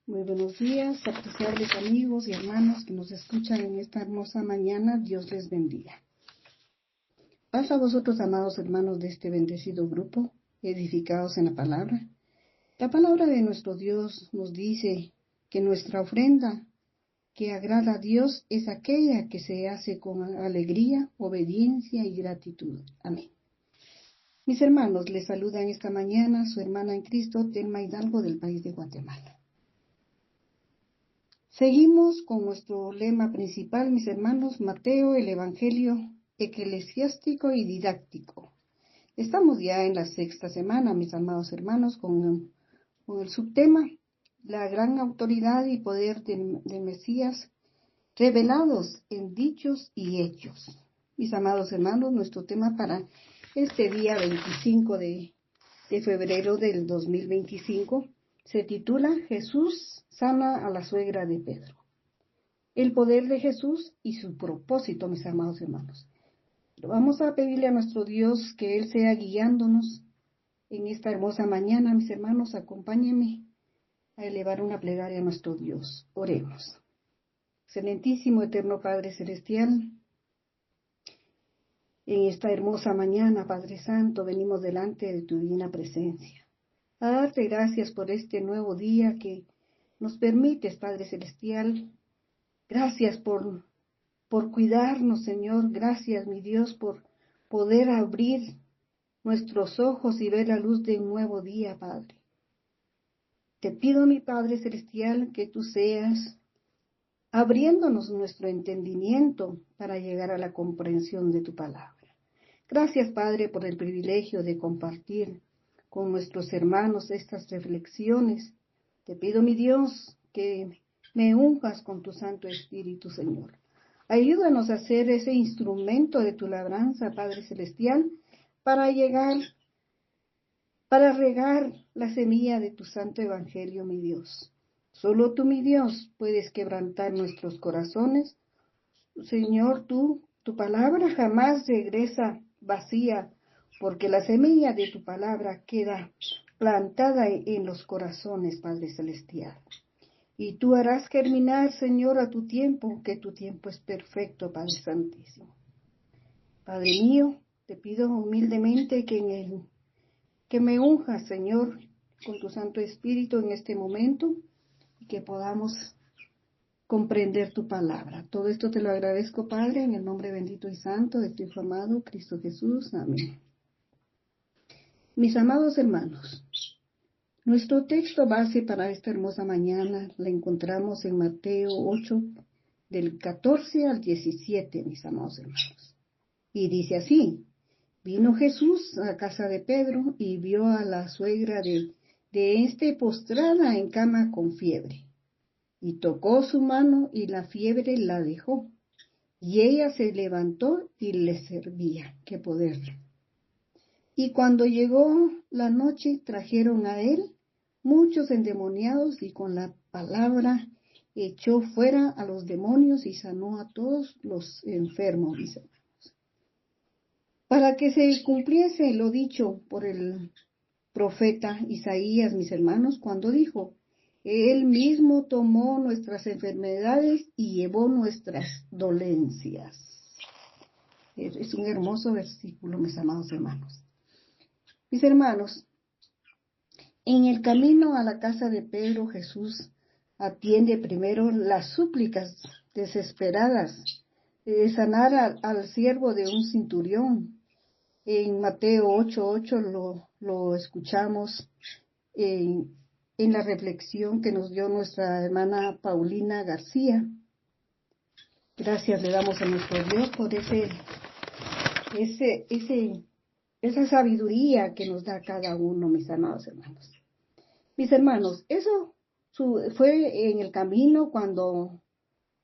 Muy buenos días, apreciables amigos y hermanos que nos escuchan en esta hermosa mañana. Dios les bendiga. Paz a vosotros, amados hermanos de este bendecido grupo, edificados en la palabra. La palabra de nuestro Dios nos dice que nuestra ofrenda que agrada a Dios es aquella que se hace con alegría, obediencia y gratitud. Amén. Mis hermanos, les saludan esta mañana su hermana en Cristo, Telma Hidalgo, del país de Guatemala. Seguimos con nuestro lema principal, mis hermanos, Mateo, el Evangelio eclesiástico y didáctico. Estamos ya en la sexta semana, mis amados hermanos, con el subtema, la gran autoridad y poder de Mesías revelados en dichos y hechos. Mis amados hermanos, nuestro tema para este día 25 de febrero del 2025 se titula Jesús sana a la suegra de Pedro. El poder de Jesús y su propósito, mis amados hermanos. Vamos a pedirle a nuestro Dios que Él sea guiándonos en esta hermosa mañana, mis hermanos. Acompáñenme a elevar una plegaria a nuestro Dios. Oremos. Excelentísimo, eterno Padre Celestial, en esta hermosa mañana, Padre Santo, venimos delante de tu divina presencia a darte gracias por este nuevo día que nos permites, Padre Celestial. Gracias por cuidarnos, Señor. Gracias, mi Dios, por poder abrir nuestros ojos y ver la luz de un nuevo día, Padre. Te pido, mi Padre Celestial, que tú seas abriéndonos nuestro entendimiento para llegar a la comprensión de tu palabra. Gracias, Padre, por el privilegio de compartir con nuestros hermanos estas reflexiones. Te pido, mi Dios, que me unjas con tu Santo Espíritu, Señor. Ayúdanos a ser ese instrumento de tu labranza, Padre Celestial, para regar la semilla de tu Santo Evangelio, mi Dios. Solo tú, mi Dios, puedes quebrantar nuestros corazones. Señor, tu palabra jamás regresa vacía, porque la semilla de tu palabra queda plantada en los corazones, Padre Celestial. Y tú harás germinar, Señor, a tu tiempo, que tu tiempo es perfecto, Padre Santísimo. Padre mío, te pido humildemente que me unjas, Señor, con tu Santo Espíritu en este momento, y que podamos comprender tu palabra. Todo esto te lo agradezco, Padre, en el nombre bendito y santo de tu Hijo amado, Cristo Jesús. Amén. Mis amados hermanos, nuestro texto base para esta hermosa mañana la encontramos en Mateo 8, del 14 al 17, mis amados hermanos. Y dice así: vino Jesús a casa de Pedro y vio a la suegra de este postrada en cama con fiebre. Y tocó su mano y la fiebre la dejó. Y ella se levantó y le servía. ¡Qué poder! Y cuando llegó la noche, trajeron a él muchos endemoniados y con la palabra echó fuera a los demonios y sanó a todos los enfermos, mis hermanos. Para que se cumpliese lo dicho por el profeta Isaías, mis hermanos, cuando dijo: Él mismo tomó nuestras enfermedades y llevó nuestras dolencias. Es un hermoso versículo, mis amados hermanos. Mis hermanos, en el camino a la casa de Pedro, Jesús atiende primero las súplicas desesperadas de sanar al siervo de un centurión. En Mateo 8:8 lo escuchamos en la reflexión que nos dio nuestra hermana Paulina García. Gracias le damos a nuestro Dios por esa sabiduría que nos da cada uno, mis amados hermanos. Mis hermanos, eso fue en el camino cuando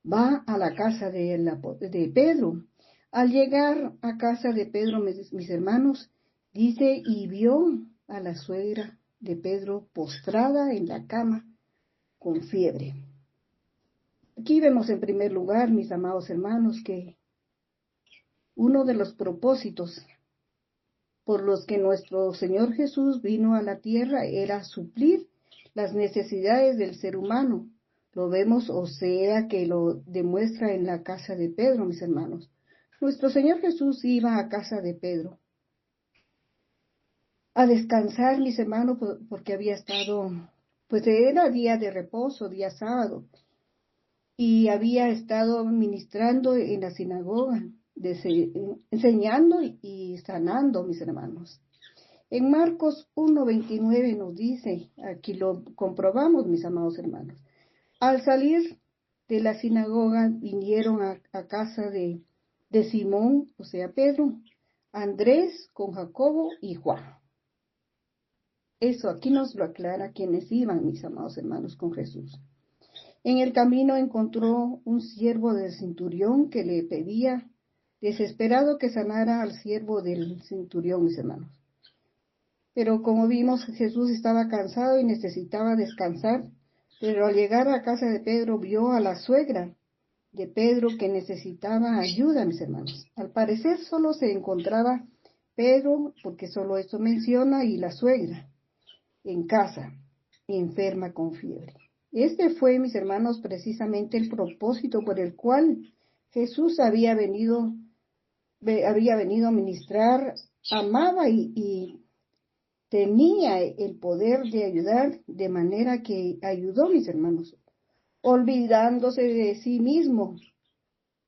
va a la casa de Pedro. Al llegar a casa de Pedro, mis hermanos, dice, y vio a la suegra de Pedro postrada en la cama con fiebre. Aquí vemos en primer lugar, mis amados hermanos, que uno de los propósitos por los que nuestro Señor Jesús vino a la tierra era suplir las necesidades del ser humano. Lo vemos, o sea, que lo demuestra en la casa de Pedro, mis hermanos. Nuestro Señor Jesús iba a casa de Pedro a descansar, mis hermanos, porque había estado, pues era día de reposo, día sábado, y había estado ministrando en la sinagoga, enseñando y sanando, mis hermanos. En Marcos 1:29 nos dice, aquí lo comprobamos, mis amados hermanos. Al salir de la sinagoga vinieron a casa de Simón, o sea, Pedro, Andrés con Jacobo y Juan. Eso aquí nos lo aclara quienes iban, mis amados hermanos, con Jesús. En el camino encontró un siervo del centurión que le pedía desesperado que sanara al siervo del centurión, mis hermanos. Pero como vimos, Jesús estaba cansado y necesitaba descansar, pero al llegar a casa de Pedro vio a la suegra de Pedro que necesitaba ayuda, mis hermanos. Al parecer solo se encontraba Pedro, porque solo esto menciona, y la suegra en casa, enferma con fiebre. Este fue, mis hermanos, precisamente el propósito por el cual Jesús había venido a ministrar, amaba y tenía el poder de ayudar, de manera que ayudó, mis hermanos, olvidándose de sí mismo,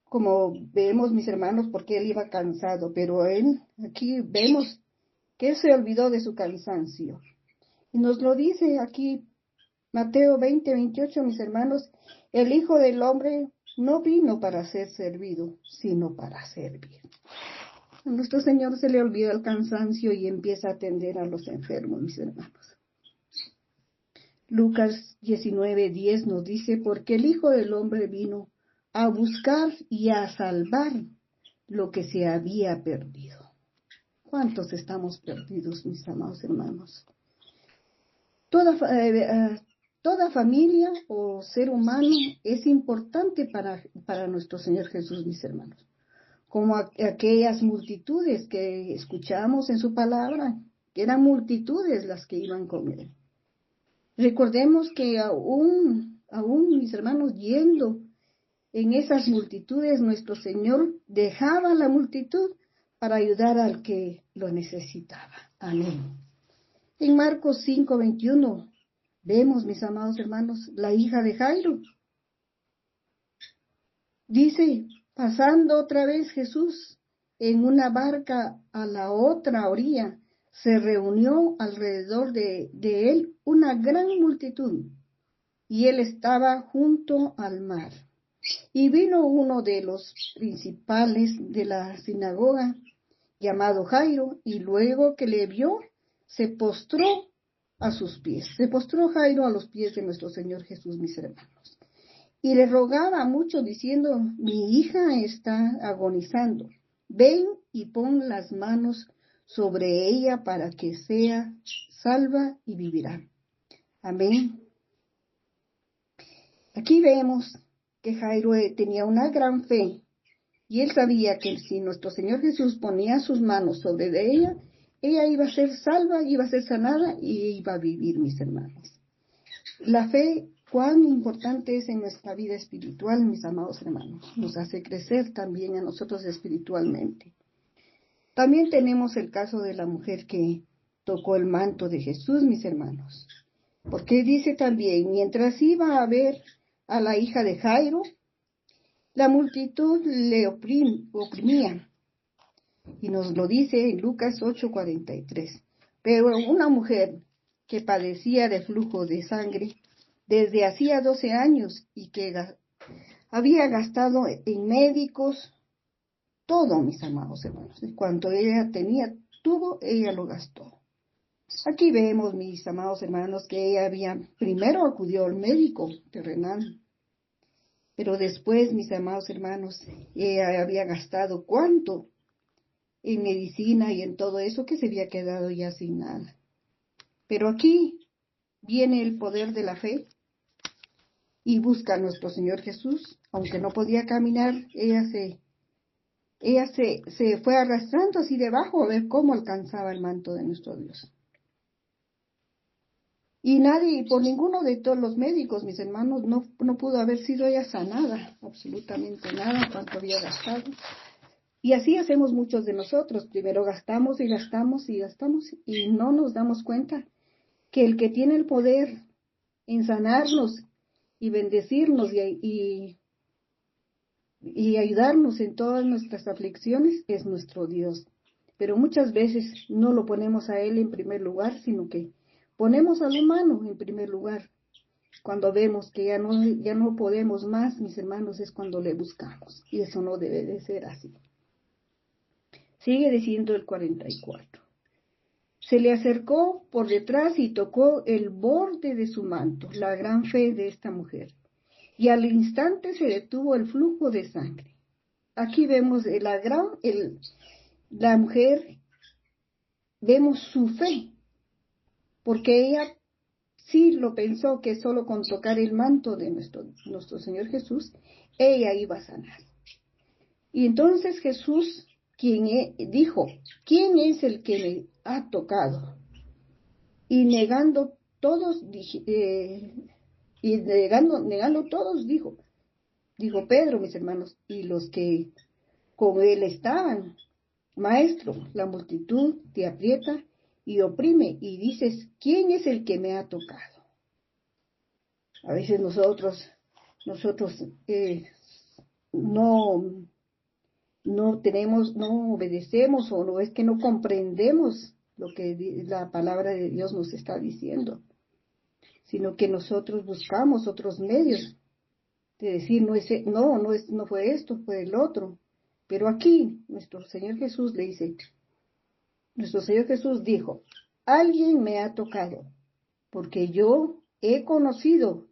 como vemos, mis hermanos, porque él iba cansado, pero él, aquí vemos que él se olvidó de su cansancio. Y nos lo dice aquí Mateo 20:28, mis hermanos, el Hijo del Hombre no vino para ser servido, sino para servir. A nuestro Señor se le olvida el cansancio y empieza a atender a los enfermos, mis hermanos. Lucas 19:10 nos dice, porque el Hijo del Hombre vino a buscar y a salvar lo que se había perdido. ¿Cuántos estamos perdidos, mis amados hermanos? Toda familia o ser humano es importante para nuestro Señor Jesús, mis hermanos. Como aquellas multitudes que escuchamos en su palabra, que eran multitudes las que iban con él. Recordemos que aún mis hermanos, yendo en esas multitudes, nuestro Señor dejaba la multitud para ayudar al que lo necesitaba. Amén. En Marcos 5:21 vemos, mis amados hermanos, la hija de Jairo. Dice, pasando otra vez Jesús en una barca a la otra orilla, se reunió alrededor de él una gran multitud, y él estaba junto al mar. Y vino uno de los principales de la sinagoga, llamado Jairo, y luego que le vio, se postró a sus pies. Se postró Jairo a los pies de nuestro Señor Jesús, mis hermanos. Y le rogaba mucho diciendo, mi hija está agonizando. Ven y pon las manos sobre ella para que sea salva y vivirá. Amén. Aquí vemos que Jairo tenía una gran fe y él sabía que si nuestro Señor Jesús ponía sus manos sobre ella iba a ser salva, iba a ser sanada y iba a vivir, mis hermanos. La fe, cuán importante es en nuestra vida espiritual, mis amados hermanos. Nos hace crecer también a nosotros espiritualmente. También tenemos el caso de la mujer que tocó el manto de Jesús, mis hermanos. Porque dice también, mientras iba a ver a la hija de Jairo, la multitud le oprimía. Y nos lo dice en Lucas 8:43. Pero una mujer que padecía de flujo de sangre desde hacía 12 años y que había gastado en médicos todo, mis amados hermanos. Cuanto ella tuvo, ella lo gastó. Aquí vemos, mis amados hermanos, que ella primero acudió al médico terrenal, pero después, mis amados hermanos, ella había gastado cuánto en medicina y en todo eso, que se había quedado ya sin nada. Pero aquí viene el poder de la fe y busca a nuestro Señor Jesús. Aunque no podía caminar, ella se fue arrastrando así debajo a ver cómo alcanzaba el manto de nuestro Dios. Y nadie, por ninguno de todos los médicos, mis hermanos, no pudo haber sido ella sanada, absolutamente nada, cuánto había gastado. Y así hacemos muchos de nosotros. Primero gastamos y gastamos y gastamos y no nos damos cuenta que el que tiene el poder en sanarnos y bendecirnos y ayudarnos en todas nuestras aflicciones es nuestro Dios. Pero muchas veces no lo ponemos a Él en primer lugar, sino que ponemos al humano en primer lugar. Cuando vemos que ya no podemos más, mis hermanos, es cuando le buscamos. Y eso no debe de ser así. Sigue diciendo el 44. Se le acercó por detrás y tocó el borde de su manto, la gran fe de esta mujer. Y al instante se detuvo el flujo de sangre. Aquí vemos la mujer, vemos su fe, porque ella sí lo pensó que solo con tocar el manto de nuestro Señor Jesús, ella iba a sanar. Y entonces Jesús, dijo, ¿quién es el que me ha tocado? Y negando todos, negando todos, dijo Pedro, mis hermanos, y los que con él estaban, Maestro, la multitud te aprieta y oprime, y dices, ¿quién es el que me ha tocado? A veces nosotros no obedecemos o no es que no comprendemos lo que la palabra de Dios nos está diciendo, sino que nosotros buscamos otros medios de decir, no fue esto, fue el otro. Pero aquí nuestro Señor Jesús dijo, alguien me ha tocado, porque yo he conocido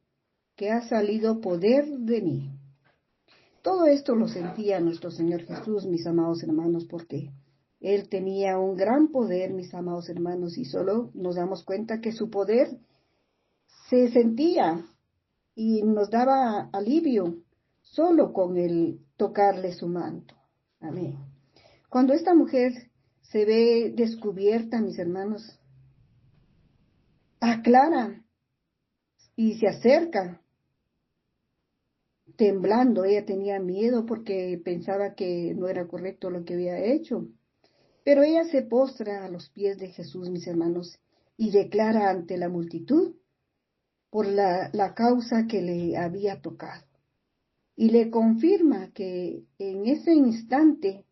que ha salido poder de mí. Todo esto lo sentía nuestro Señor Jesús, mis amados hermanos, porque Él tenía un gran poder, mis amados hermanos, y solo nos damos cuenta que su poder se sentía y nos daba alivio solo con el tocarle su manto. Amén. Cuando esta mujer se ve descubierta, mis hermanos, aclara y se acerca temblando. Ella tenía miedo porque pensaba que no era correcto lo que había hecho. Pero ella se postra a los pies de Jesús, mis hermanos, y declara ante la multitud por la causa que le había tocado. Y le confirma que en ese instante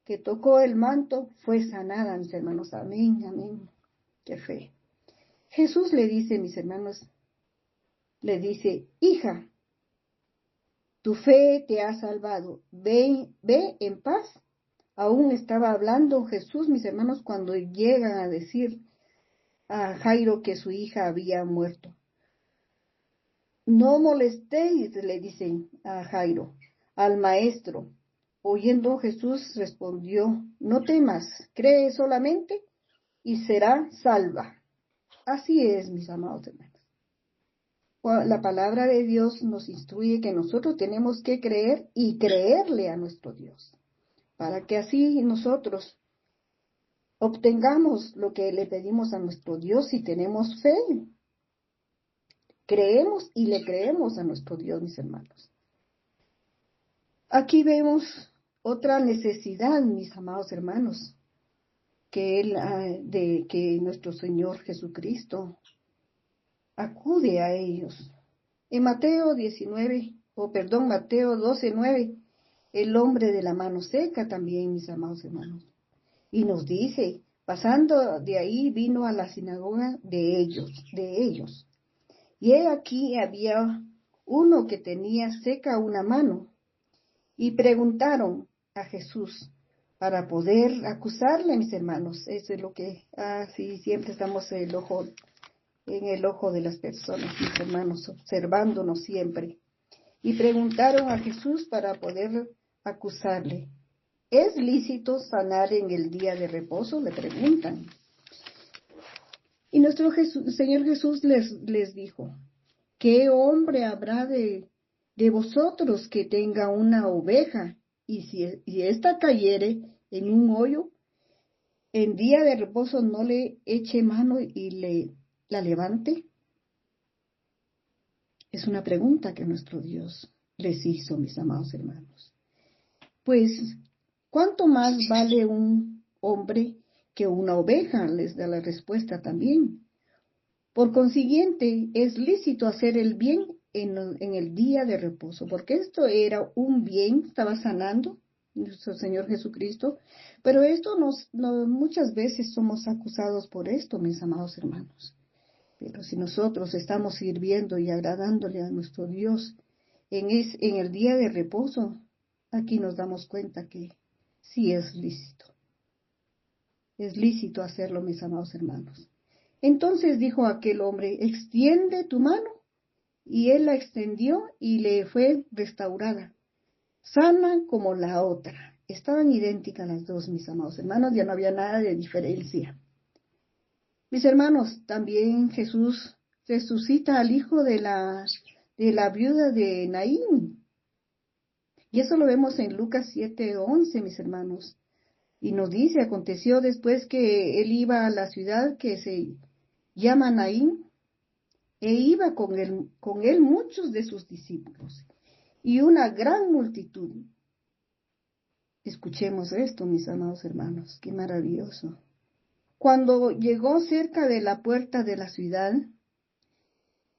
que tocó el manto fue sanada, mis hermanos. Amén, amén. Qué fe. Jesús le dice, mis hermanos, le dice, hija, tu fe te ha salvado. Ve en paz. Aún estaba hablando Jesús, mis hermanos, cuando llegan a decir a Jairo que su hija había muerto. No molestéis, le dicen a Jairo, al maestro. Oyendo Jesús respondió, no temas, cree solamente y será salva. Así es, mis amados hermanos. La palabra de Dios nos instruye que nosotros tenemos que creer y creerle a nuestro Dios, para que así nosotros obtengamos lo que le pedimos a nuestro Dios si tenemos fe. Creemos y le creemos a nuestro Dios, mis hermanos. Aquí vemos otra necesidad, mis amados hermanos, de que nuestro Señor Jesucristo acude a ellos. En Mateo 12:9, el hombre de la mano seca también, mis amados hermanos. Y nos dice, pasando de ahí vino a la sinagoga de ellos. Y he aquí había uno que tenía seca una mano. Y preguntaron a Jesús para poder acusarle, mis hermanos. Eso es lo que, sí, siempre estamos en el ojo de las personas, mis hermanos, observándonos siempre. Y preguntaron a Jesús para poder acusarle. ¿Es lícito sanar en el día de reposo? Le preguntan. Y nuestro Señor Jesús les dijo, ¿qué hombre habrá de vosotros que tenga una oveja y si ésta cayere en un hoyo, en día de reposo no le eche mano y la levante? Es una pregunta que nuestro Dios les hizo, mis amados hermanos. Pues, ¿cuánto más vale un hombre que una oveja? Les da la respuesta también. Por consiguiente, es lícito hacer el bien en el día de reposo, porque esto era un bien, estaba sanando nuestro Señor Jesucristo, pero esto muchas veces somos acusados por esto, mis amados hermanos. Pero si nosotros estamos sirviendo y agradándole a nuestro Dios en el día de reposo, aquí nos damos cuenta que sí es lícito. Es lícito hacerlo, mis amados hermanos. Entonces dijo aquel hombre, extiende tu mano. Y él la extendió y le fue restaurada, sana como la otra. Estaban idénticas las dos, mis amados hermanos, ya no había nada de diferencia. Mis hermanos, también Jesús resucita al hijo de la viuda de Naín. Y eso lo vemos en Lucas 7:11, mis hermanos. Y nos dice, aconteció después que él iba a la ciudad que se llama Naín, e iba con él muchos de sus discípulos y una gran multitud. Escuchemos esto, mis amados hermanos, qué maravilloso. Cuando llegó cerca de la puerta de la ciudad,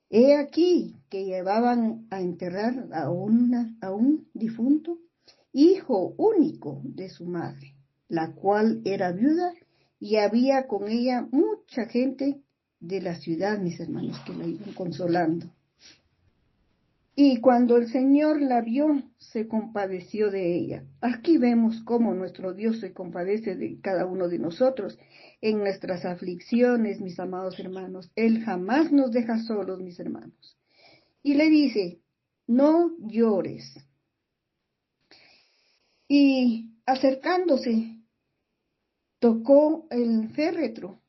he aquí que llevaban a enterrar a un difunto, hijo único de su madre, la cual era viuda, y había con ella mucha gente de la ciudad, mis hermanos, que la iban consolando. Y cuando el Señor la vio, se compadeció de ella. Aquí vemos cómo nuestro Dios se compadece de cada uno de nosotros en nuestras aflicciones, mis amados hermanos. Él jamás nos deja solos, mis hermanos. Y le dice, no llores. Y acercándose, tocó el féretro.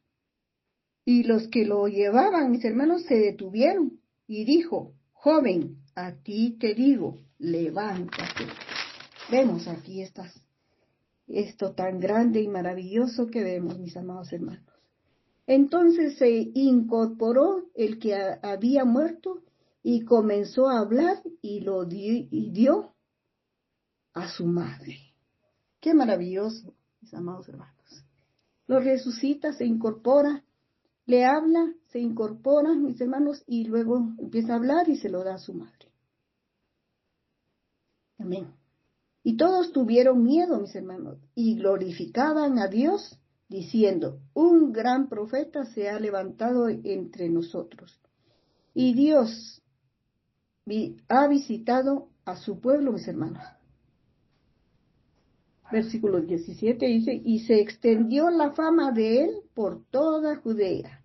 Y los que lo llevaban, mis hermanos, se detuvieron y dijo, joven, a ti te digo, levántate. Vemos aquí esto tan grande y maravilloso que vemos, mis amados hermanos. Entonces se incorporó el que había muerto y comenzó a hablar y lo dio a su madre. Qué maravilloso, mis amados hermanos. Lo resucita, se incorpora, le habla, se incorpora, mis hermanos, y luego empieza a hablar y se lo da a su madre. Amén. Y todos tuvieron miedo, mis hermanos, y glorificaban a Dios, diciendo, un gran profeta se ha levantado entre nosotros. Y Dios ha visitado a su pueblo, mis hermanos. Versículo 17 dice, y se extendió la fama de él por toda Judea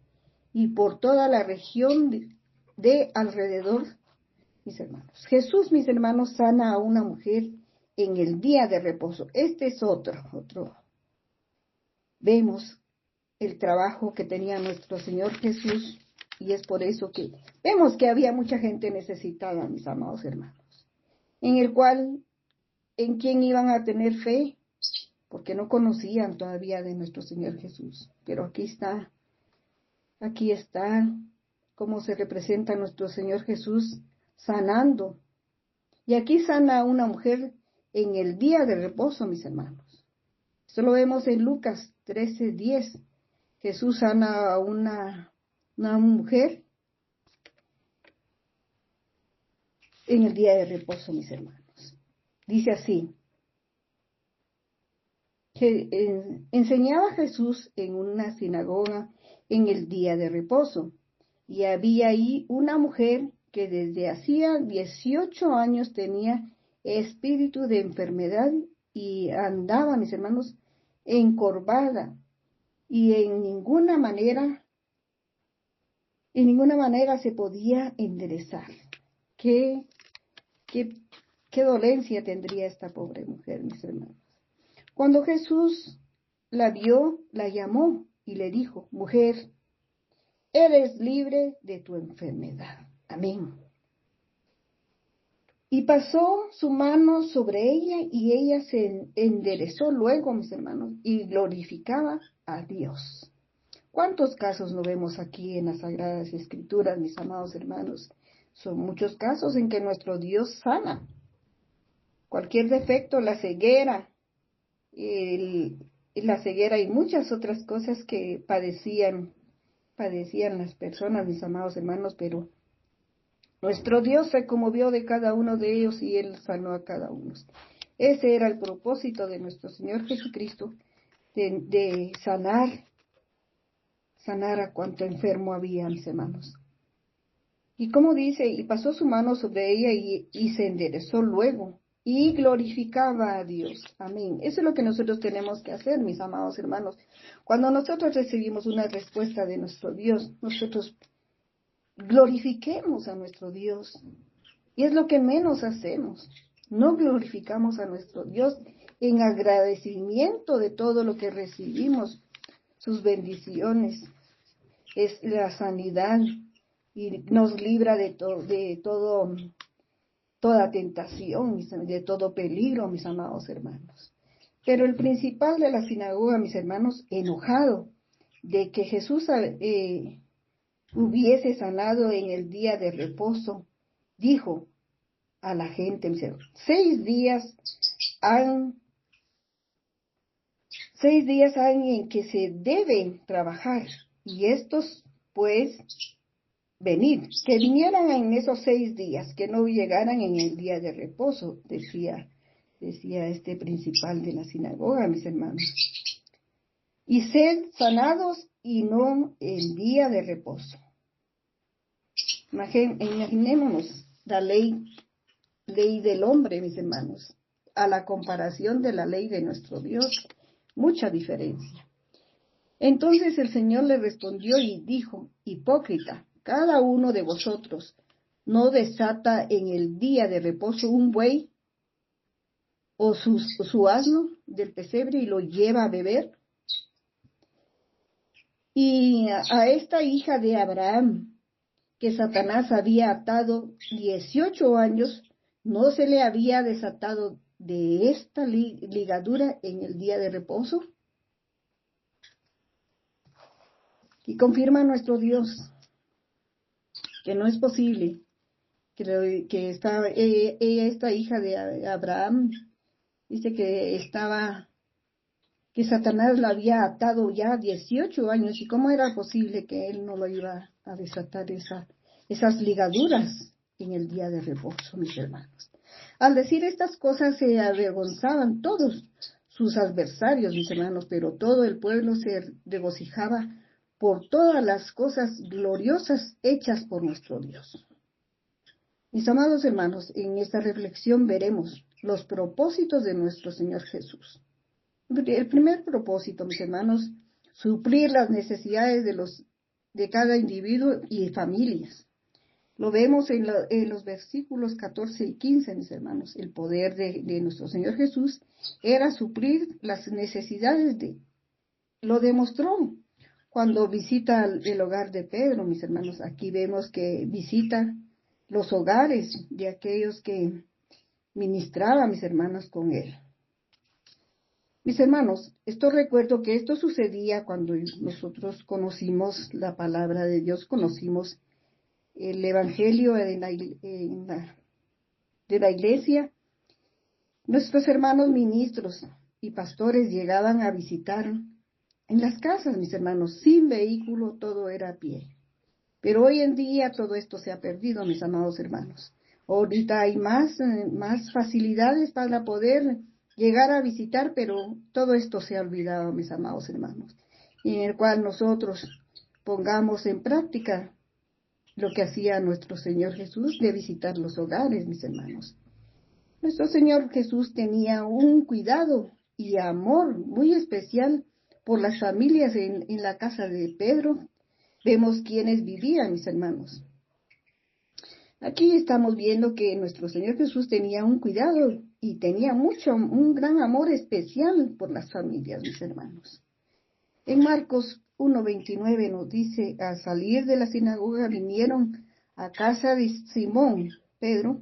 y por toda la región de alrededor, mis hermanos. Jesús, mis hermanos, sana a una mujer en el día de reposo. Este es otro. Vemos el trabajo que tenía nuestro Señor Jesús y es por eso que vemos que había mucha gente necesitada, mis amados hermanos, en quien iban a tener fe, porque no conocían todavía de nuestro Señor Jesús. Pero aquí está cómo se representa nuestro Señor Jesús sanando. Y aquí sana a una mujer en el día de reposo, mis hermanos. Esto lo vemos en Lucas 13:10. Jesús sana a una mujer en el día de reposo, mis hermanos. Dice así, que enseñaba Jesús en una sinagoga en el día de reposo, y había ahí una mujer que desde hacía 18 años tenía espíritu de enfermedad y andaba, mis hermanos, encorvada, y en ninguna manera se podía enderezar. ¿Qué dolencia tendría esta pobre mujer, mis hermanos? Cuando Jesús la vio, la llamó y le dijo, mujer, eres libre de tu enfermedad. Amén. Y pasó su mano sobre ella y ella se enderezó luego, mis hermanos, y glorificaba a Dios. ¿Cuántos casos no vemos aquí en las Sagradas Escrituras, mis amados hermanos, Son muchos casos en que nuestro Dios sana. Cualquier defecto, la ceguera, la ceguera y muchas otras cosas que padecían las personas, mis amados hermanos, pero nuestro Dios se conmovió de cada uno de ellos y Él sanó a cada uno. Ese era el propósito de nuestro Señor Jesucristo, de sanar a cuanto enfermo había, mis hermanos. Y como dice, y pasó su mano sobre ella y se enderezó luego, y glorificaba a Dios. Amén. Eso es lo que nosotros tenemos que hacer, mis amados hermanos. Cuando nosotros recibimos una respuesta de nuestro Dios, nosotros glorifiquemos a nuestro Dios. Y es lo que menos hacemos. No glorificamos a nuestro Dios en agradecimiento de todo lo que recibimos, sus bendiciones, es la sanidad y nos libra de toda tentación, de todo peligro, mis amados hermanos. Pero el principal de la sinagoga, mis hermanos, enojado de que Jesús hubiese sanado en el día de reposo, dijo a la gente, mis hermanos, 6 días han en que se debe trabajar, y estos, pues, venid, que vinieran en esos 6 días, que no llegaran en el día de reposo, decía este principal de la sinagoga, mis hermanos. Y sed sanados y no el día de reposo. Imaginémonos la ley del hombre, mis hermanos, a la comparación de la ley de nuestro Dios, mucha diferencia. Entonces el Señor le respondió y dijo, hipócrita, cada uno de vosotros no desata en el día de reposo un buey o su asno del pesebre y lo lleva a beber. Y a esta hija de Abraham, que Satanás había atado 18 años, ¿no se le había desatado de esta ligadura en el día de reposo? Y confirma nuestro Dios que no es posible que esta hija de Abraham, dice que Satanás la había atado ya 18 años, y cómo era posible que él no lo iba a desatar esas ligaduras en el día de reposo, mis hermanos. Al decir estas cosas se avergonzaban todos sus adversarios, mis hermanos, pero todo el pueblo se regocijaba por todas las cosas gloriosas hechas por nuestro Dios. Mis amados hermanos, en esta reflexión veremos los propósitos de nuestro Señor Jesús. El primer propósito, mis hermanos, suplir las necesidades de cada individuo y familias. Lo vemos en los versículos 14 y 15, mis hermanos. El poder de nuestro Señor Jesús era suplir las necesidades lo demostró cuando visita el hogar de Pedro, mis hermanos. Aquí vemos que visita los hogares de aquellos que ministraba, mis hermanos, con él. Mis hermanos, recuerdo que esto sucedía cuando nosotros conocimos la palabra de Dios, conocimos el evangelio de la iglesia. Nuestros hermanos ministros y pastores llegaban a visitar en las casas, mis hermanos, sin vehículo, todo era a pie. Pero hoy en día todo esto se ha perdido, mis amados hermanos. Ahorita hay más facilidades para poder llegar a visitar, pero todo esto se ha olvidado, mis amados hermanos. Y en el cual nosotros pongamos en práctica lo que hacía nuestro Señor Jesús de visitar los hogares, mis hermanos. Nuestro Señor Jesús tenía un cuidado y amor muy especial por las familias en la casa de Pedro. Vemos quiénes vivían, mis hermanos. Aquí estamos viendo que nuestro Señor Jesús tenía un cuidado y tenía un gran amor especial por las familias, mis hermanos. En Marcos 1:29 nos dice, al salir de la sinagoga vinieron a casa de Simón, Pedro,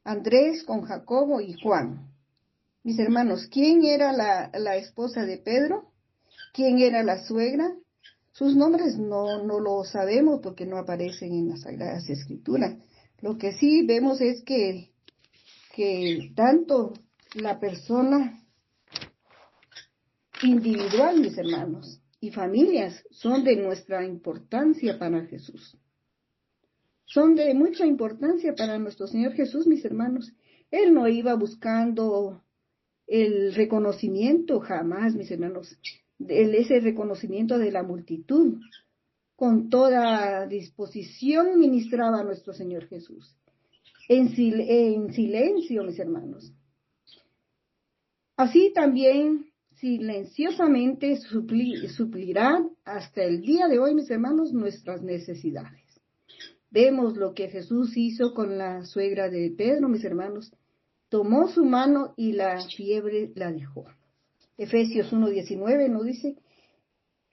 Andrés con Jacobo y Juan. Mis hermanos, ¿quién era la esposa de Pedro? ¿Quién era la suegra? Sus nombres no lo sabemos porque no aparecen en las Sagradas Escrituras, Lo que sí vemos es que tanto la persona individual, mis hermanos, y familias son de nuestra importancia para Jesús. Son de mucha importancia para nuestro Señor Jesús, mis hermanos. Él no iba buscando el reconocimiento jamás, mis hermanos, ese reconocimiento de la multitud. Con toda disposición ministraba a nuestro Señor Jesús. En silencio, mis hermanos. Así también silenciosamente suplirá hasta el día de hoy, mis hermanos, nuestras necesidades. Vemos lo que Jesús hizo con la suegra de Pedro, mis hermanos. Tomó su mano y la fiebre la dejó. Efesios 1:19 nos dice,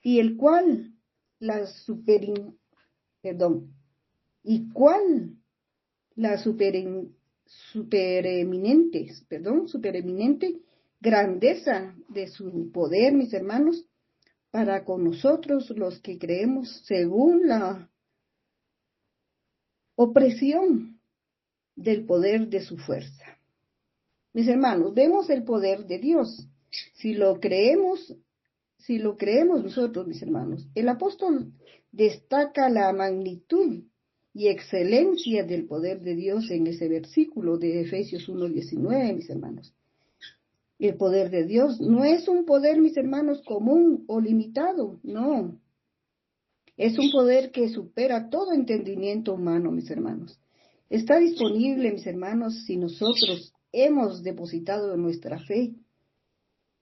y el cual la supereminente grandeza de su poder, mis hermanos, para con nosotros los que creemos según la opresión del poder de su fuerza. Mis hermanos, vemos el poder de Dios. Si lo creemos nosotros, mis hermanos, el apóstol destaca la magnitud y excelencia del poder de Dios en ese versículo de Efesios 1:19, mis hermanos. El poder de Dios no es un poder, mis hermanos, común o limitado, no. Es un poder que supera todo entendimiento humano, mis hermanos. Está disponible, mis hermanos, si nosotros hemos depositado nuestra fe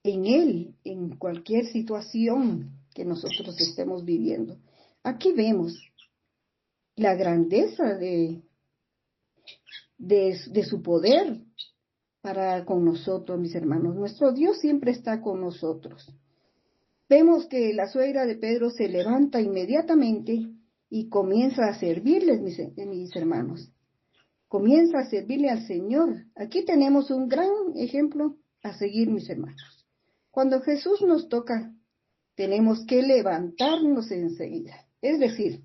en Él, en cualquier situación que nosotros estemos viviendo. Aquí vemos la grandeza de su poder para con nosotros, mis hermanos. Nuestro Dios siempre está con nosotros. Vemos que la suegra de Pedro se levanta inmediatamente y comienza a servirles, mis hermanos. Comienza a servirle al Señor. Aquí tenemos un gran ejemplo a seguir, mis hermanos. Cuando Jesús nos toca, tenemos que levantarnos enseguida. Es decir,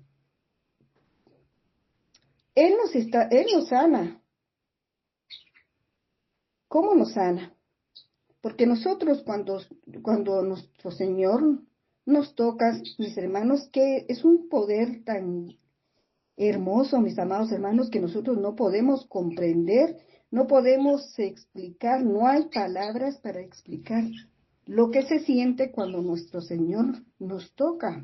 Él nos sana. ¿Cómo nos sana? Porque nosotros cuando nuestro Señor nos toca, mis hermanos, que es un poder tan hermoso, mis amados hermanos, que nosotros no podemos comprender, no podemos explicar, no hay palabras para explicar lo que se siente cuando nuestro Señor nos toca.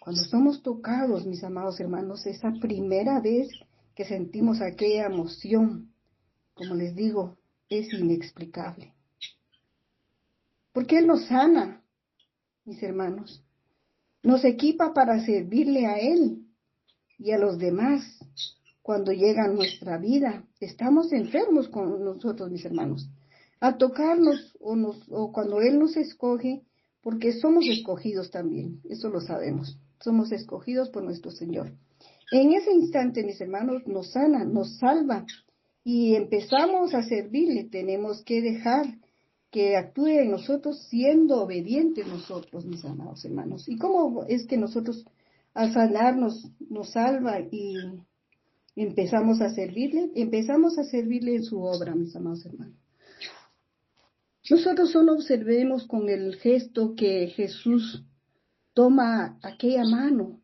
Cuando somos tocados, mis amados hermanos, esa primera vez que sentimos aquella emoción, como les digo, es inexplicable. Porque Él nos sana, mis hermanos, nos equipa para servirle a Él y a los demás. Cuando llega nuestra vida, estamos enfermos con nosotros, mis hermanos, a tocarnos o cuando Él nos escoge, porque somos escogidos también, eso lo sabemos, somos escogidos por nuestro Señor. En ese instante, mis hermanos, nos sana, nos salva y empezamos a servirle. Tenemos que dejar que actúe en nosotros siendo obedientes nosotros, mis amados hermanos. ¿Y cómo es que nosotros al sanarnos nos salva y empezamos a servirle? Empezamos a servirle en su obra, mis amados hermanos. Nosotros solo observemos con el gesto que Jesús toma aquella mano,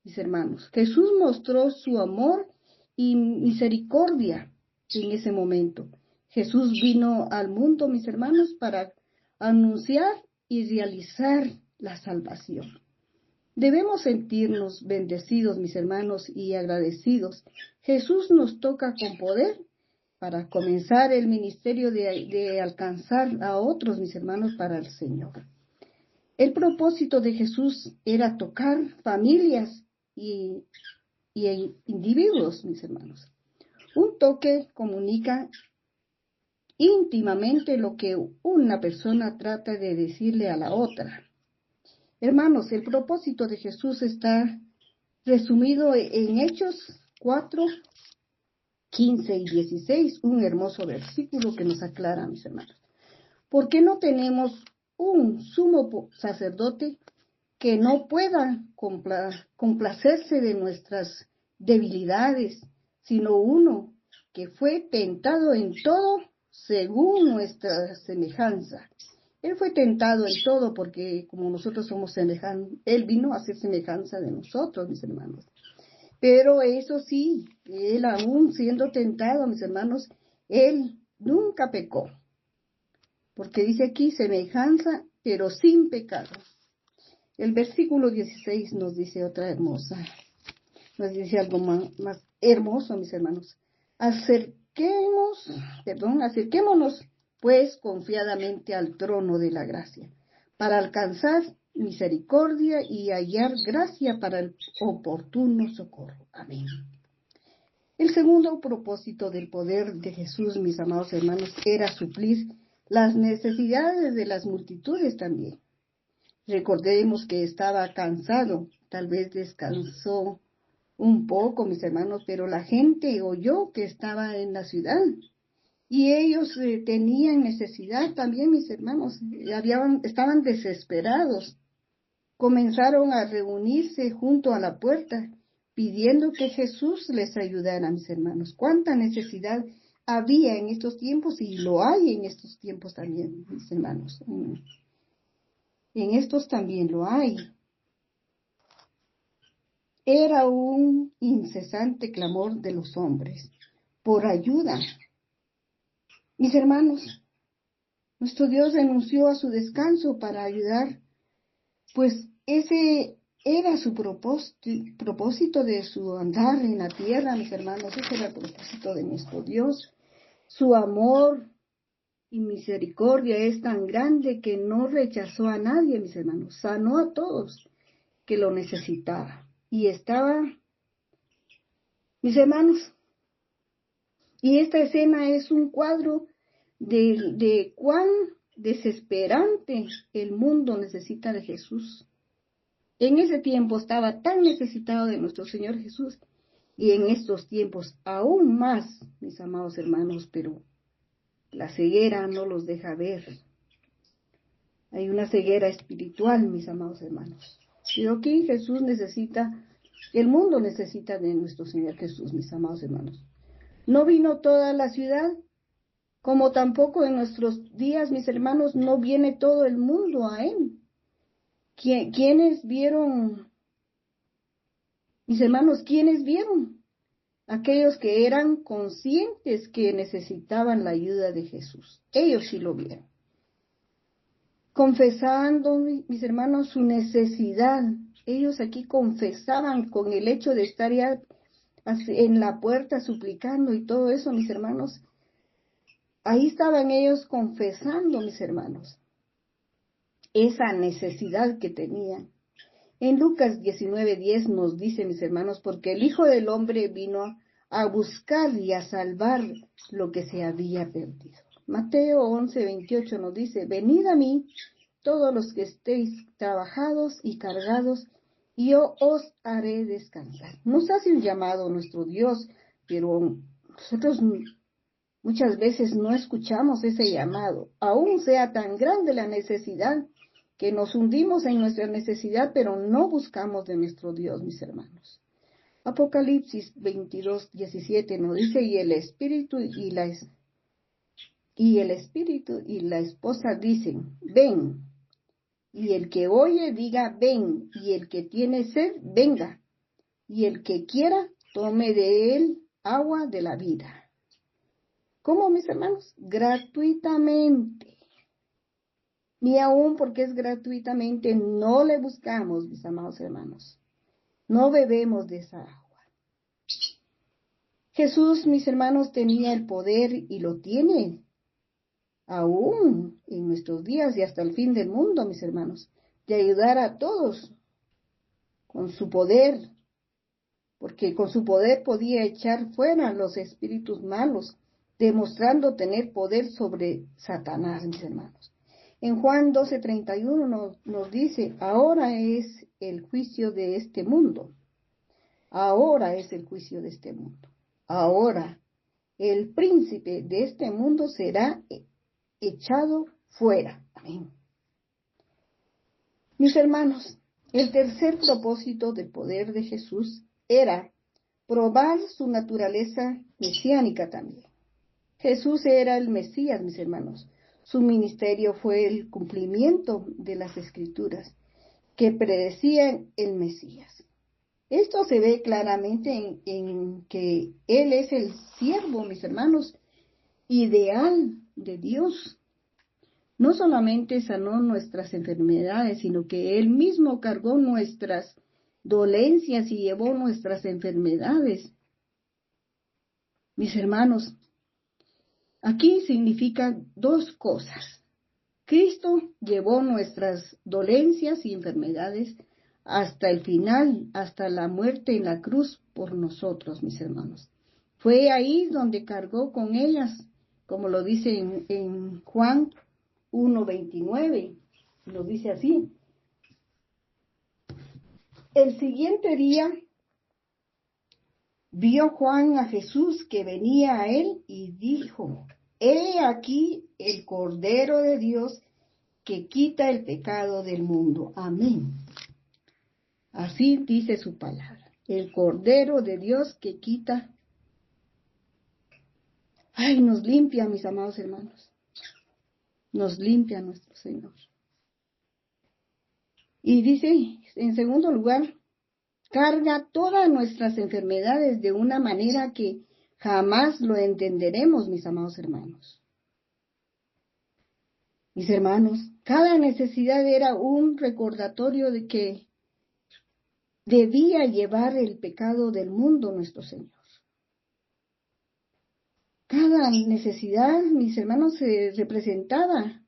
mis hermanos. Jesús mostró su amor y misericordia en ese momento. Jesús vino al mundo, mis hermanos, para anunciar y realizar la salvación. Debemos sentirnos bendecidos, mis hermanos, y agradecidos. Jesús nos toca con poder para comenzar el ministerio de alcanzar a otros, mis hermanos, para el Señor. El propósito de Jesús era tocar familias y individuos, mis hermanos. Un toque comunica íntimamente lo que una persona trata de decirle a la otra. Hermanos, el propósito de Jesús está resumido en Hechos 4, 15 y 16, un hermoso versículo que nos aclara, mis hermanos. ¿Por qué no tenemos un sumo sacerdote que no pueda complacerse de nuestras debilidades, sino uno que fue tentado en todo según nuestra semejanza. Él fue tentado en todo porque como nosotros somos semejantes, Él vino a ser semejanza de nosotros, mis hermanos. Pero eso sí, Él aún siendo tentado, mis hermanos, Él nunca pecó. Porque dice aquí semejanza, pero sin pecado. El versículo 16 nos dice otra hermosa, nos dice algo más hermoso, mis hermanos. Acerquémonos pues confiadamente al trono de la gracia, para alcanzar misericordia y hallar gracia para el oportuno socorro. Amén. El segundo propósito del poder de Jesús, mis amados hermanos, era suplir las necesidades de las multitudes también. Recordemos que estaba cansado, tal vez descansó un poco, mis hermanos, pero la gente oyó que estaba en la ciudad y ellos tenían necesidad también, mis hermanos, estaban desesperados. Comenzaron a reunirse junto a la puerta pidiendo que Jesús les ayudara, mis hermanos. ¿Cuánta necesidad había en estos tiempos y lo hay en estos tiempos también, mis hermanos? En estos también lo hay. Era un incesante clamor de los hombres por ayuda. Mis hermanos, nuestro Dios renunció a su descanso para ayudar, pues ese era su propósito de su andar en la tierra, mis hermanos. Ese era el propósito de nuestro Dios. Su amor y misericordia es tan grande que no rechazó a nadie, mis hermanos. Sanó a todos que lo necesitaban. Y estaba, mis hermanos, y esta escena es un cuadro de cuán desesperante el mundo necesita de Jesús. En ese tiempo estaba tan necesitado de nuestro Señor Jesús, y en estos tiempos aún más, mis amados hermanos, pero la ceguera no los deja ver. Hay una ceguera espiritual, mis amados hermanos. Pero aquí Jesús el mundo necesita de nuestro Señor Jesús, mis amados hermanos. No vino toda la ciudad, como tampoco en nuestros días, mis hermanos, no viene todo el mundo a Él. ¿Quiénes vieron, mis hermanos, quiénes vieron? Aquellos que eran conscientes que necesitaban la ayuda de Jesús. Ellos sí lo vieron. Confesando, mis hermanos, su necesidad. Ellos aquí confesaban con el hecho de estar ya en la puerta suplicando y todo eso, mis hermanos. Ahí estaban ellos confesando, mis hermanos, esa necesidad que tenían. En Lucas 19:10 nos dice, mis hermanos, porque el Hijo del Hombre vino a buscar y a salvar lo que se había perdido. Mateo 11:28 nos dice, venid a mí, todos los que estéis trabajados y cargados, y yo os haré descansar. Nos hace un llamado nuestro Dios, pero nosotros muchas veces no escuchamos ese llamado, aún sea tan grande la necesidad, que nos hundimos en nuestra necesidad, pero no buscamos de nuestro Dios, mis hermanos. Apocalipsis 22:17 nos dice, y el Espíritu y la esposa dicen, ven. Y el que oye diga, ven. Y el que tiene sed, venga. Y el que quiera, tome de él agua de la vida. ¿Cómo, mis hermanos? Gratuitamente. Ni aún porque es gratuitamente, no le buscamos, mis amados hermanos. No bebemos de esa agua. Jesús, mis hermanos, tenía el poder y lo tiene aún en nuestros días y hasta el fin del mundo, mis hermanos, de ayudar a todos con su poder, porque con su poder podía echar fuera los espíritus malos, demostrando tener poder sobre Satanás, mis hermanos. En Juan 12:31 nos dice, ahora es el juicio de este mundo. Ahora es el juicio de este mundo. Ahora el príncipe de este mundo será echado fuera. Amén. Mis hermanos, el tercer propósito del poder de Jesús era probar su naturaleza mesiánica también. Jesús era el Mesías, mis hermanos. Su ministerio fue el cumplimiento de las Escrituras que predecían el Mesías. Esto se ve claramente en que Él es el siervo, mis hermanos, ideal de Dios. No solamente sanó nuestras enfermedades, sino que Él mismo cargó nuestras dolencias y llevó nuestras enfermedades. Mis hermanos, aquí significan dos cosas. Cristo llevó nuestras dolencias y enfermedades hasta el final, hasta la muerte en la cruz por nosotros, mis hermanos. Fue ahí donde cargó con ellas, como lo dice en Juan 1:29, lo dice así. El siguiente día vio Juan a Jesús que venía a él y dijo: He aquí el Cordero de Dios que quita el pecado del mundo. Amén. Así dice su palabra. El Cordero de Dios que quita. Ay, nos limpia, mis amados hermanos. Nos limpia nuestro Señor. Y dice, en segundo lugar, carga todas nuestras enfermedades de una manera que jamás lo entenderemos, mis amados hermanos. Mis hermanos, cada necesidad era un recordatorio de que debía llevar el pecado del mundo nuestro Señor. Cada necesidad, mis hermanos, se representaba,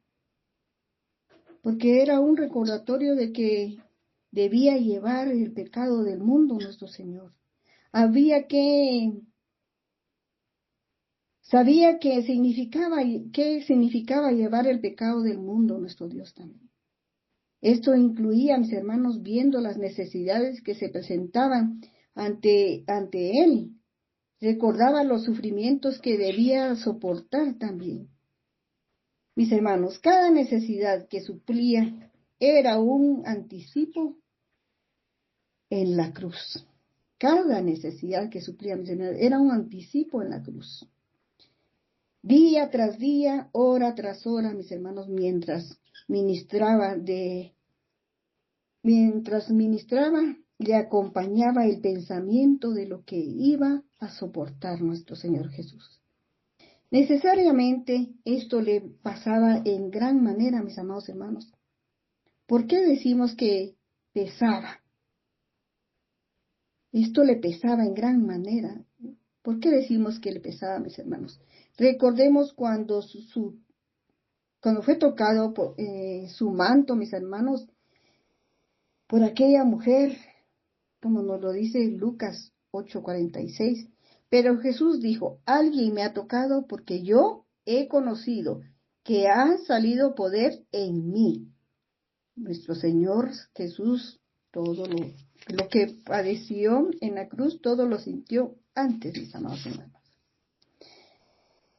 porque era un recordatorio de que debía llevar el pecado del mundo nuestro Señor. Sabía qué significaba llevar el pecado del mundo nuestro Dios también. Esto incluía, mis hermanos, viendo las necesidades que se presentaban ante Él. Recordaba los sufrimientos que debía soportar también. Mis hermanos, cada necesidad que suplía era un anticipo en la cruz. Cada necesidad que suplía, mis hermanos, era un anticipo en la cruz. Día tras día, hora tras hora, mis hermanos, mientras ministraba, le acompañaba el pensamiento de lo que iba a soportar nuestro Señor Jesús. Necesariamente esto le pasaba en gran manera, mis amados hermanos. ¿Por qué decimos que pesaba? Esto le pesaba en gran manera. ¿Por qué decimos que le pesaba, mis hermanos? Recordemos cuando fue tocado por su manto, mis hermanos, por aquella mujer, como nos lo dice Lucas 8:46. Pero Jesús dijo: alguien me ha tocado porque yo he conocido que ha salido poder en mí. Nuestro Señor Jesús, todo lo que padeció en la cruz, todo lo sintió antes, mis amados hermanos.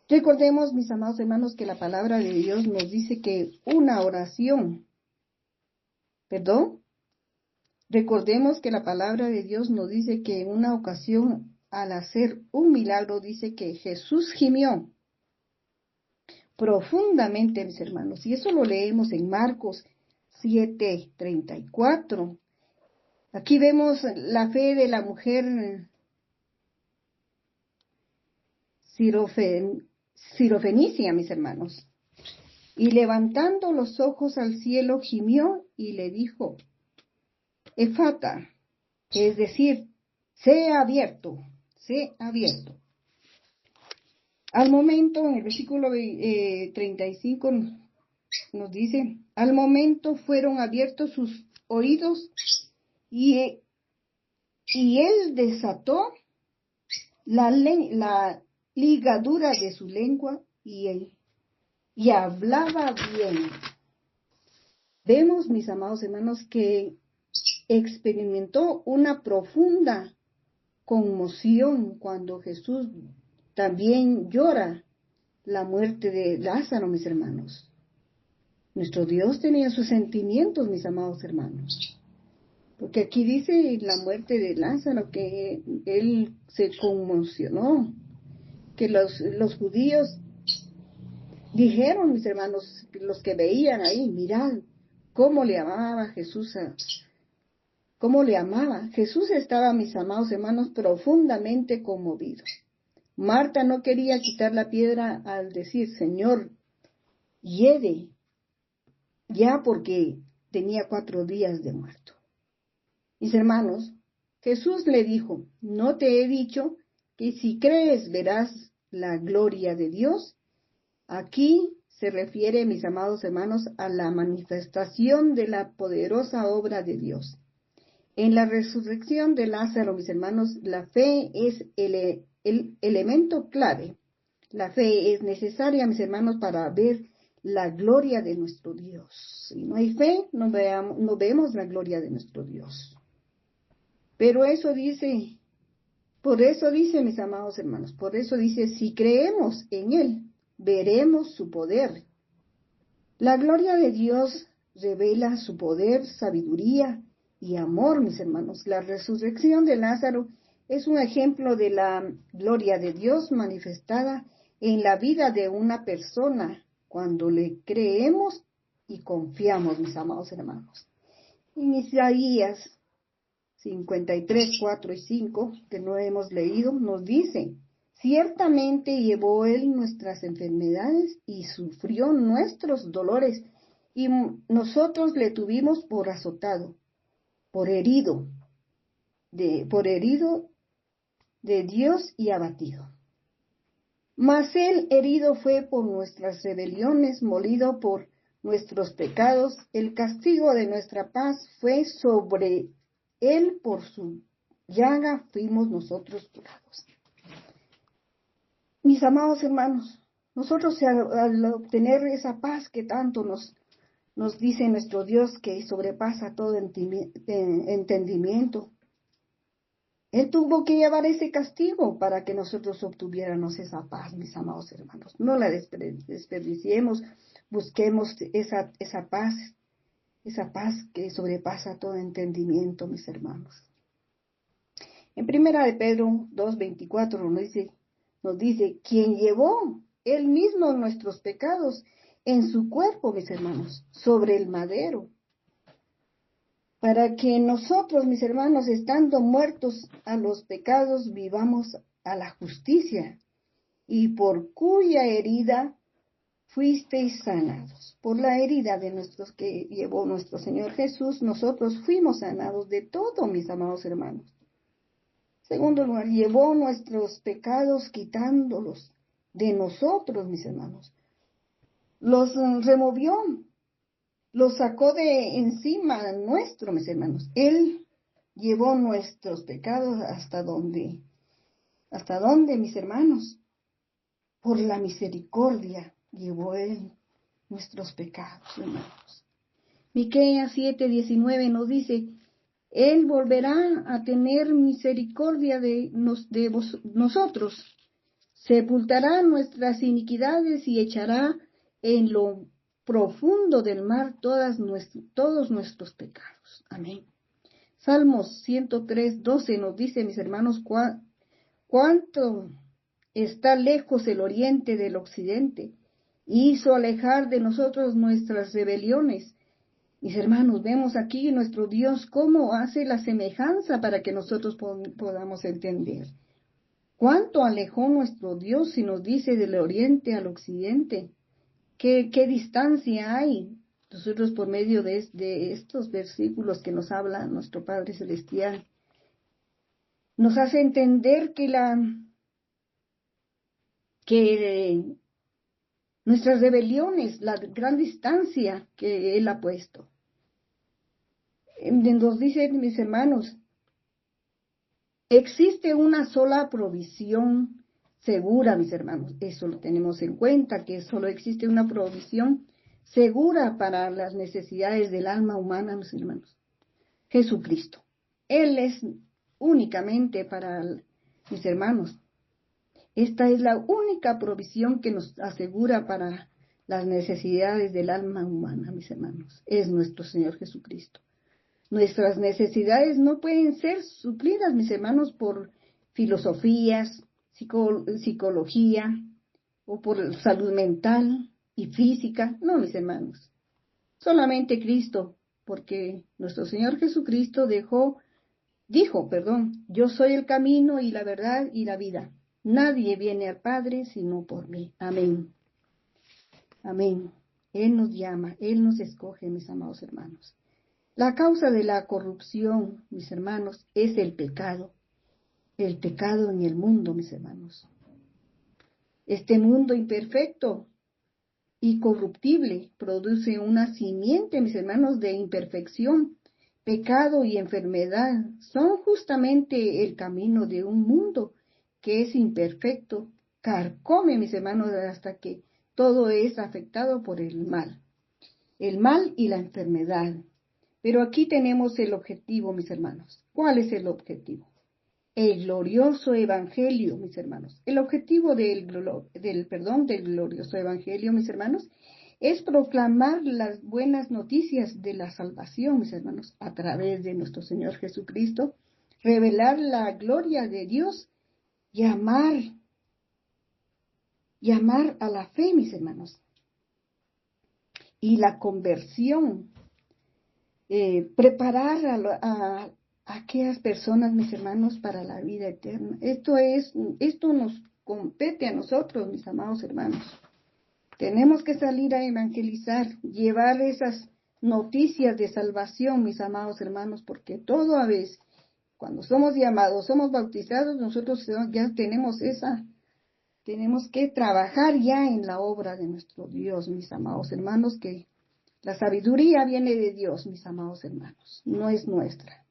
Recordemos, mis amados hermanos, que la palabra de Dios nos dice que recordemos que la palabra de Dios nos dice que en una ocasión, al hacer un milagro, dice que Jesús gimió profundamente, mis hermanos, y eso lo leemos en Marcos 7:34. Aquí vemos la fe de la mujer sirofenicia, mis hermanos. Y levantando los ojos al cielo, gimió y le dijo: Efata, es decir, sea abierto, sea abierto. Al momento, en el versículo 35 nos dice: al momento fueron abiertos sus oídos y él desató la ligadura de su lengua y hablaba bien. Vemos, mis amados hermanos, que experimentó una profunda conmoción cuando Jesús también llora la muerte de Lázaro, mis hermanos. Nuestro Dios tenía sus sentimientos, mis amados hermanos. Porque aquí dice la muerte de Lázaro, que él se conmocionó, que los judíos dijeron, mis hermanos, los que veían ahí, mirad cómo le amaba Jesús, cómo le amaba. Jesús estaba, mis amados hermanos, profundamente conmovido. Marta no quería quitar la piedra al decir, Señor, hiede, ya porque tenía 4 días de muerto. Mis hermanos, Jesús le dijo, ¿no te he dicho que si crees verás la gloria de Dios? Aquí se refiere, mis amados hermanos, a la manifestación de la poderosa obra de Dios. En la resurrección de Lázaro, mis hermanos, la fe es el elemento clave. La fe es necesaria, mis hermanos, para ver la gloria de nuestro Dios. Si no hay fe, no vemos la gloria de nuestro Dios. Pero por eso dice, mis amados hermanos, por eso dice, si creemos en Él, veremos su poder. La gloria de Dios revela su poder, sabiduría y amor, mis hermanos. La resurrección de Lázaro es un ejemplo de la gloria de Dios manifestada en la vida de una persona cuando le creemos y confiamos, mis amados hermanos. En Isaías 53, 4 y 5, que no hemos leído, nos dice, ciertamente llevó Él nuestras enfermedades y sufrió nuestros dolores, y nosotros le tuvimos por azotado, por herido de Dios y abatido. Mas Él herido fue por nuestras rebeliones, molido por nuestros pecados, el castigo de nuestra paz fue sobre Él, por su llaga fuimos nosotros curados. Mis amados hermanos, nosotros al obtener esa paz que tanto nos dice nuestro Dios, que sobrepasa todo entendimiento, Él tuvo que llevar ese castigo para que nosotros obtuviéramos esa paz, mis amados hermanos. No la desperdiciemos, busquemos esa paz que sobrepasa todo entendimiento, mis hermanos. En 1 de Pedro 2:24 nos dice, quien llevó Él mismo nuestros pecados en su cuerpo, mis hermanos, sobre el madero, para que nosotros, mis hermanos, estando muertos a los pecados, vivamos a la justicia, y por cuya herida fuisteis sanados. Por la herida de nuestros que llevó nuestro Señor Jesús, nosotros fuimos sanados de todo, mis amados hermanos. Segundo lugar, llevó nuestros pecados quitándolos de nosotros, mis hermanos. Los removió, los sacó de encima nuestro, mis hermanos. Él llevó nuestros pecados hasta dónde, mis hermanos. Por la misericordia llevó Él nuestros pecados, hermanos. Miqueas 7:19 nos dice, Él volverá a tener misericordia de nosotros, sepultará nuestras iniquidades y echará en lo profundo del mar todos nuestros pecados. Amén. Salmos 103:12 nos dice, mis hermanos, cuánto está lejos el oriente del occidente, hizo alejar de nosotros nuestras rebeliones. Mis hermanos, vemos aquí nuestro Dios cómo hace la semejanza para que nosotros podamos entender. ¿Cuánto alejó nuestro Dios si nos dice del oriente al occidente? ¿Qué distancia hay? Nosotros por medio de estos versículos que nos habla nuestro Padre Celestial, nos hace entender que nuestras rebeliones, la gran distancia que Él ha puesto. Nos dice, mis hermanos, existe una sola provisión segura, mis hermanos. Eso lo tenemos en cuenta, que solo existe una provisión segura para las necesidades del alma humana, mis hermanos. Jesucristo. Él es únicamente para mis hermanos. Esta es la única provisión que nos asegura para las necesidades del alma humana, mis hermanos. Es nuestro Señor Jesucristo. Nuestras necesidades no pueden ser suplidas, mis hermanos, por filosofías, psicología o por salud mental y física. No, mis hermanos. Solamente Cristo, porque nuestro Señor Jesucristo dijo, yo soy el camino y la verdad y la vida. Nadie viene al Padre sino por mí. Amén. Amén. Él nos llama, Él nos escoge, mis amados hermanos. La causa de la corrupción, mis hermanos, es el pecado en el mundo, mis hermanos. Este mundo imperfecto y corruptible produce una simiente, mis hermanos, de imperfección. Pecado y enfermedad son justamente el camino de un mundo que es imperfecto. Carcome, mis hermanos, hasta que todo es afectado por el mal y la enfermedad. Pero aquí tenemos el objetivo, mis hermanos. ¿Cuál es el objetivo? El glorioso evangelio, mis hermanos. El objetivo del glorioso evangelio, mis hermanos, es proclamar las buenas noticias de la salvación, mis hermanos, a través de nuestro Señor Jesucristo, revelar la gloria de Dios, llamar a la fe, mis hermanos, y la conversión, preparar a aquellas personas, mis hermanos, para la vida eterna. Esto nos compete a nosotros, mis amados hermanos. Tenemos que salir a evangelizar, llevar esas noticias de salvación, mis amados hermanos, porque toda vez, cuando somos llamados, somos bautizados, nosotros ya tenemos que trabajar ya en la obra de nuestro Dios, mis amados hermanos, que la sabiduría viene de Dios, mis amados hermanos, no es nuestra.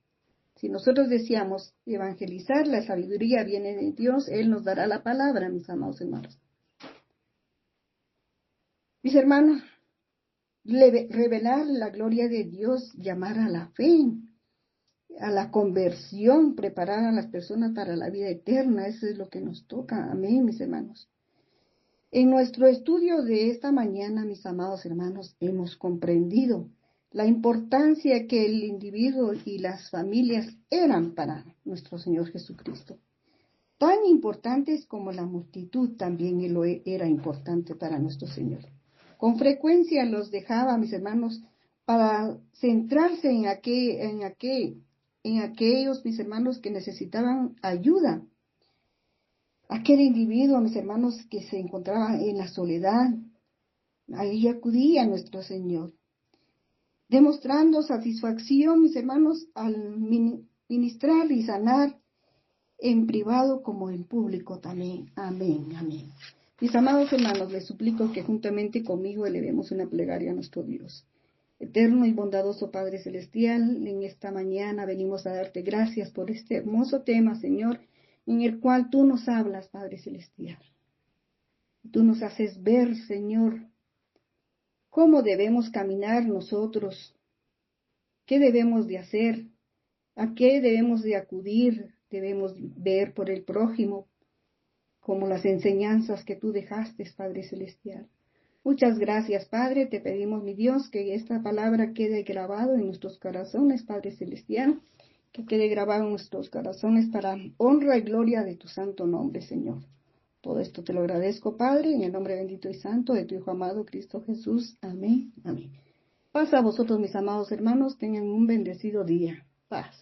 Si nosotros deseamos evangelizar, la sabiduría viene de Dios, Él nos dará la palabra, mis amados hermanos. Mis hermanos, revelar la gloria de Dios, llamar a la fe, a la conversión, preparar a las personas para la vida eterna, eso es lo que nos toca. Amén, mis hermanos. En nuestro estudio de esta mañana, mis amados hermanos, hemos comprendido la importancia que el individuo y las familias eran para nuestro Señor Jesucristo. Tan importantes como la multitud también Él era importante para nuestro Señor. Con frecuencia los dejaba, mis hermanos, para centrarse en aquellos, mis hermanos, que necesitaban ayuda. Aquel individuo, mis hermanos, que se encontraba en la soledad, ahí acudía a nuestro Señor, demostrando satisfacción, mis hermanos, al ministrar y sanar en privado como en público también. Amén, amén. Mis amados hermanos, les suplico que juntamente conmigo elevemos una plegaria a nuestro Dios. Eterno y bondadoso Padre Celestial, en esta mañana venimos a darte gracias por este hermoso tema, Señor, en el cual tú nos hablas, Padre Celestial. Tú nos haces ver, Señor, cómo debemos caminar nosotros, qué debemos de hacer, a qué debemos de acudir, debemos ver por el prójimo, como las enseñanzas que tú dejaste, Padre Celestial. Muchas gracias, Padre. Te pedimos, mi Dios, que esta palabra quede grabado en nuestros corazones, Padre Celestial, que quede grabado en nuestros corazones para honra y gloria de tu santo nombre, Señor. Todo esto te lo agradezco, Padre, en el nombre bendito y santo de tu Hijo amado, Cristo Jesús. Amén, amén. Paz a vosotros, mis amados hermanos. Tengan un bendecido día. Paz.